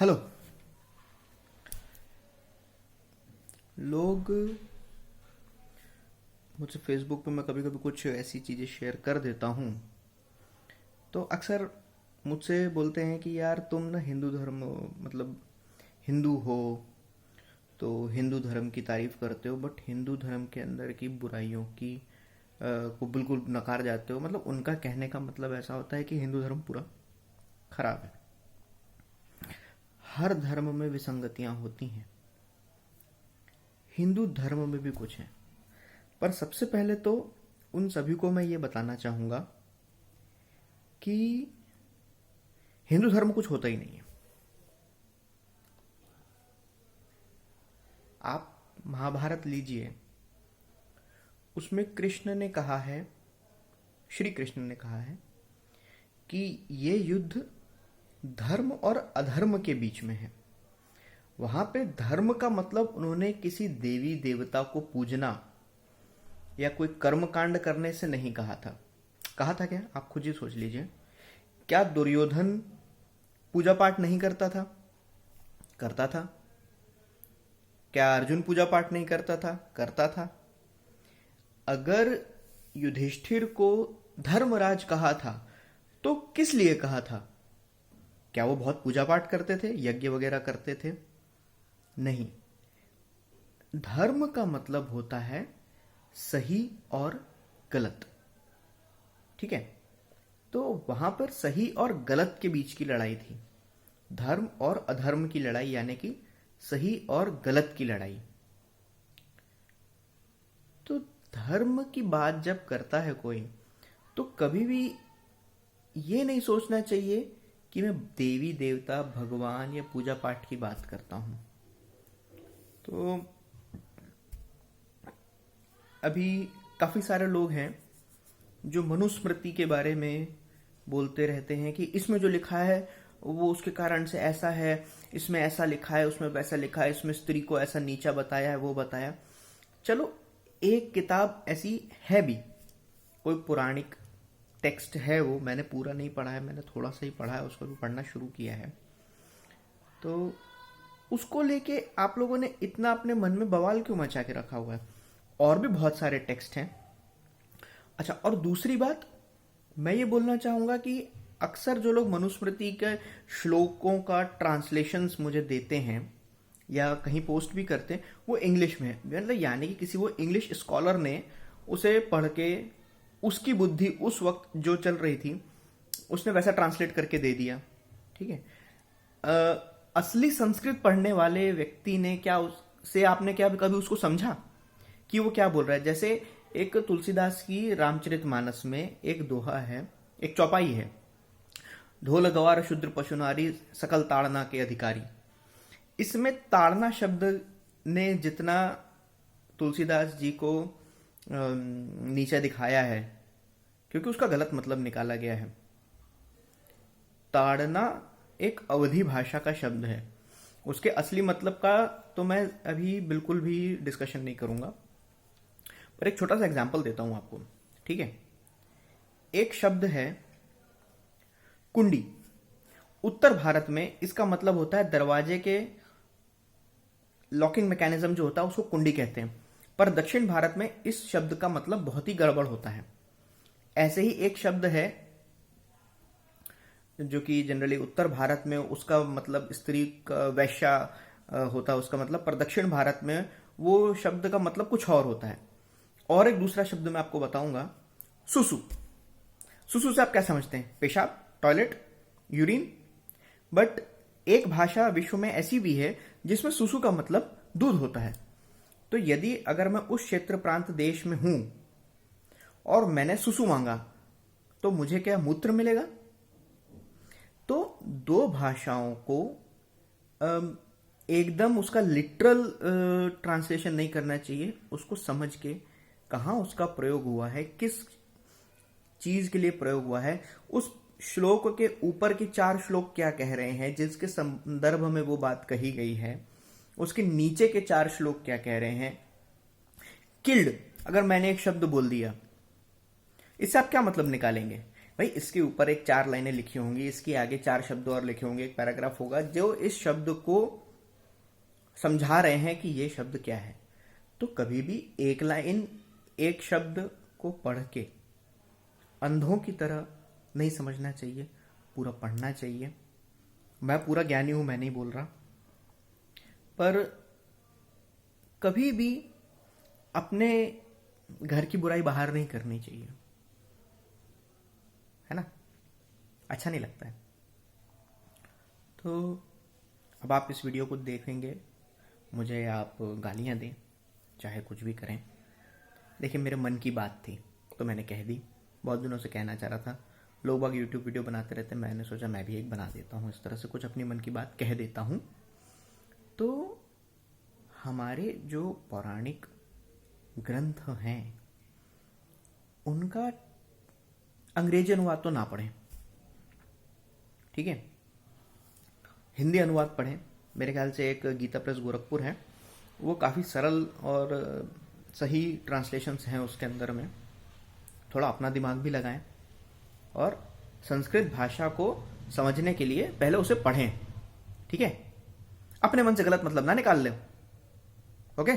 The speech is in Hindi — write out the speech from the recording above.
हेलो। लोग मुझसे फेसबुक पे मैं कभी कभी कुछ ऐसी चीज़ें शेयर कर देता हूँ तो अक्सर मुझसे बोलते हैं कि यार तुम ना हिंदू धर्म मतलब हिंदू हो तो हिंदू धर्म की तारीफ करते हो बट हिंदू धर्म के अंदर की बुराइयों की को बिल्कुल नकार जाते हो। मतलब उनका कहने का मतलब ऐसा होता है कि हिंदू धर्म पूरा खराब है। हर धर्म में विसंगतियां होती हैं, हिंदू धर्म में भी कुछ है। पर सबसे पहले तो उन सभी को मैं ये बताना चाहूँगा कि हिंदू धर्म कुछ होता ही नहीं है। आप महाभारत लीजिए, उसमें कृष्ण ने कहा है, श्री कृष्ण ने कहा है कि ये युद्ध धर्म और अधर्म के बीच में है। वहां पे धर्म का मतलब उन्होंने किसी देवी देवता को पूजना या कोई कर्म कांड करने से नहीं कहा था। कहा था क्या? आप खुद ही सोच लीजिए। क्या दुर्योधन पूजा पाठ नहीं करता था? करता था। क्या अर्जुन पूजा पाठ नहीं करता था? करता था। अगर युधिष्ठिर को धर्मराज कहा था तो किस लिए कहा था? क्या वो बहुत पूजा पाठ करते थे, यज्ञ वगैरह करते थे? नहीं। धर्म का मतलब होता है सही और गलत। ठीक है? तो वहां पर सही और गलत के बीच की लड़ाई थी। धर्म और अधर्म की लड़ाई, यानी कि सही और गलत की लड़ाई। तो धर्म की बात जब करता है कोई तो कभी भी ये नहीं सोचना चाहिए कि मैं देवी देवता भगवान या पूजा पाठ की बात करता हूं। तो अभी काफी सारे लोग हैं जो मनुस्मृति के बारे में बोलते रहते हैं कि इसमें जो लिखा है वो उसके कारण से ऐसा है, इसमें ऐसा लिखा है, उसमें वैसा लिखा है, इसमें स्त्री को ऐसा नीचा बताया है, वो बताया। चलो, एक किताब ऐसी है भी, कोई पौराणिक टेक्स्ट है, वो मैंने पूरा नहीं पढ़ा है, मैंने थोड़ा सा ही पढ़ा है, उसको भी पढ़ना शुरू किया है। तो उसको लेके आप लोगों ने इतना अपने मन में बवाल क्यों मचा के रखा हुआ है? और भी बहुत सारे टेक्स्ट हैं। अच्छा, और दूसरी बात मैं ये बोलना चाहूंगा कि अक्सर जो लोग मनुस्मृति के श्लोकों का ट्रांसलेशंस मुझे देते हैं या कहीं पोस्ट भी करते हैं, वो इंग्लिश में है। मतलब यानी कि किसी वो इंग्लिश स्कॉलर ने उसे पढ़ के उसकी बुद्धि उस वक्त जो चल रही थी उसने वैसा ट्रांसलेट करके दे दिया। ठीक है? असली संस्कृत पढ़ने वाले व्यक्ति ने क्या उससे आपने क्या कभी उसको समझा कि वो क्या बोल रहा है? जैसे एक तुलसीदास की रामचरितमानस में एक दोहा है, एक चौपाई है, ढोल गवार शूद्र पशु नारी सकल ताड़ना के अधिकारी। इसमें ताड़ना शब्द ने जितना तुलसीदास जी को नीचा दिखाया है, क्योंकि उसका गलत मतलब निकाला गया है। ताड़ना एक अवधी भाषा का शब्द है, उसके असली मतलब का तो मैं अभी बिल्कुल भी डिस्कशन नहीं करूंगा, पर एक छोटा सा एग्जांपल देता हूं आपको। ठीक है? एक शब्द है कुंडी। उत्तर भारत में इसका मतलब होता है दरवाजे के लॉकिंग मैकेनिज्म जो होता है उसको कुंडी कहते हैं, पर दक्षिण भारत में इस शब्द का मतलब बहुत ही गड़बड़ होता है। ऐसे ही एक शब्द है जो कि जनरली उत्तर भारत में उसका मतलब स्त्री का वैश्या होता है उसका मतलब, पर दक्षिण भारत में वो शब्द का मतलब कुछ और होता है। और एक दूसरा शब्द मैं आपको बताऊंगा, सुसु। सुसु से आप क्या समझते हैं? पेशाब, टॉयलेट, यूरिन। बट एक भाषा विश्व में ऐसी भी है जिसमें सुसु का मतलब दूध होता है। तो यदि अगर मैं उस क्षेत्र प्रांत देश में हूं और मैंने सुसु मांगा तो मुझे क्या मूत्र मिलेगा? तो दो भाषाओं को एकदम उसका लिटरल ट्रांसलेशन नहीं करना चाहिए, उसको समझ के कहाँ उसका प्रयोग हुआ है, किस चीज के लिए प्रयोग हुआ है, उस श्लोक के ऊपर के 4 श्लोक क्या कह रहे हैं जिसके संदर्भ में वो बात कही गई है, उसके नीचे के 4 श्लोक क्या कह रहे हैं। किल्ड, अगर मैंने एक शब्द बोल दिया, इससे आप क्या मतलब निकालेंगे? भाई इसके ऊपर एक 4 लाइनें लिखी होंगी, इसके आगे 4 शब्द और लिखे होंगे, एक पैराग्राफ होगा जो इस शब्द को समझा रहे हैं कि ये शब्द क्या है। तो कभी भी एक लाइन, एक शब्द को पढ़ के अंधों की तरह नहीं समझना चाहिए, पूरा पढ़ना चाहिए। मैं पूरा ज्ञानी हूं, मैं नहीं बोल रहा, पर कभी भी अपने घर की बुराई बाहर नहीं करनी चाहिए, है ना? अच्छा नहीं लगता है। तो अब आप इस वीडियो को देखेंगे, मुझे आप गालियां दें, चाहे कुछ भी करें। देखिए, मेरे मन की बात थी तो मैंने कह दी, बहुत दिनों से कहना चाह रहा था। लोग बाग यूट्यूब वीडियो बनाते रहते हैं, मैंने सोचा मैं भी एक बना देता हूँ, इस तरह से कुछ अपनी मन की बात कह देता हूँ। तो हमारे जो पौराणिक ग्रंथ हैं उनका अंग्रेजी अनुवाद तो ना पढ़ें, ठीक है? हिंदी अनुवाद पढ़ें। मेरे ख्याल से एक गीता प्रेस गोरखपुर है, वो काफ़ी सरल और सही ट्रांसलेशंस हैं उसके अंदर में। थोड़ा अपना दिमाग भी लगाएं और संस्कृत भाषा को समझने के लिए पहले उसे पढ़ें, ठीक है? अपने मन से गलत मतलब ना निकाल लें, ओके?